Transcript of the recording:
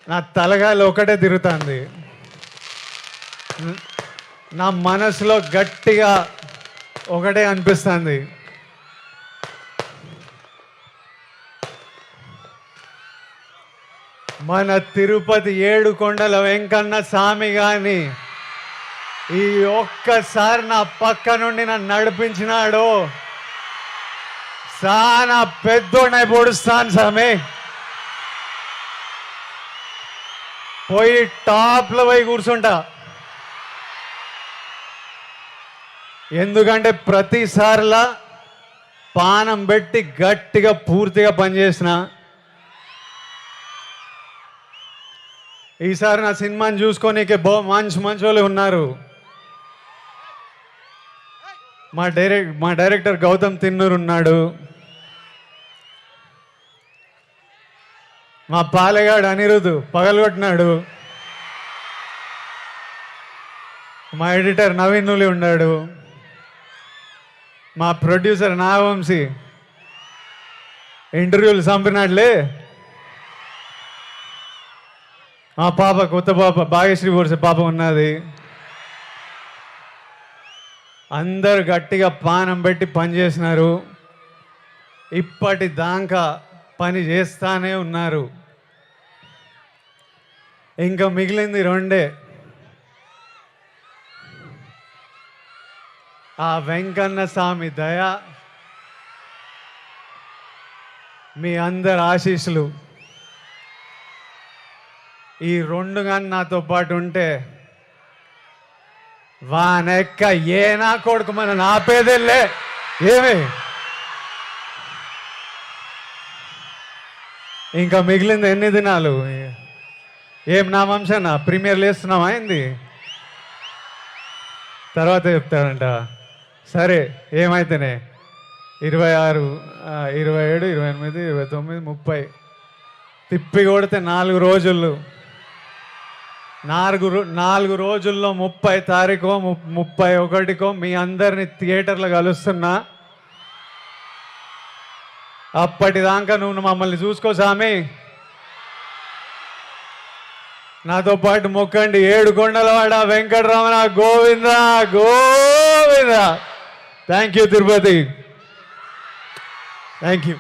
నా తలగాయలు ఒకటే తిరుగుతుంది. నా మనసులో గట్టిగా ఒకటే అనిపిస్తుంది. మన తిరుపతి ఏడుకొండల వెంకన్న స్వామి గాని ఈ ఒక్కసారి నా పక్క నుండి నన్ను నడిపించినాడు. చాలా పెద్దోడై పొడుస్తాను స్వామి. పోయి టాప్లో పోయి కూర్చుంటా. ఎందుకంటే ప్రతిసారిలా పానం పెట్టి గట్టిగా పూర్తిగా పనిచేసిన. ఈసారి నా సినిమాని చూసుకోనీకే మంచి వాళ్ళు ఉన్నారు. మా డైరెక్టర్ గౌతమ్ తిన్నూరు ఉన్నాడు. మా పాలెగాడు అనిరుద్ధు పగలగొట్టినాడు. మా ఎడిటర్ నవీన్ నులి ఉన్నాడు. మా ప్రొడ్యూసర్ నాగవంశీ ఇంటర్వ్యూలు చంపినాడులే. మా పాప కొత్త పాప భాగ్యశ్రీ వర్ష పాప ఉన్నది. అందరు గట్టిగా పానం పెట్టి పనిచేసినారు. ఇప్పటిదాకా పని చేస్తానే ఉన్నారు. ఇంకా మిగిలింది రెండే. ఆ వెంకన్న స్వామి దయ, మీ అందరి ఆశీస్సులు ఈ రెండు కానీ నాతో పాటు ఉంటే వానెక్క ఏ నా కొడుకు మన నాపేదెళ్ళే. ఏమి ఇంకా మిగిలింది ఎన్ని దినాలు? ఏం నా వంశనా ప్రీమియర్ లేస్తున్నామా అయింది? తర్వాత చెప్తారంట. సరే ఏమైతేనే 26, 27, 28, 29, 30 తిప్పి కొడితే 4 రోజులు. 4 రోజుల్లో 30 తారీఖు 31కో మీ అందరిని థియేటర్లో కలుస్తున్నా. అప్పటిదాకా నువ్వు మమ్మల్ని చూసుకో స్వామి. నాతో పాటు మొక్కండి. ఏడుకొండలవాడ Venkataramana Govinda Govinda. Thank you Tirupati. Thank you.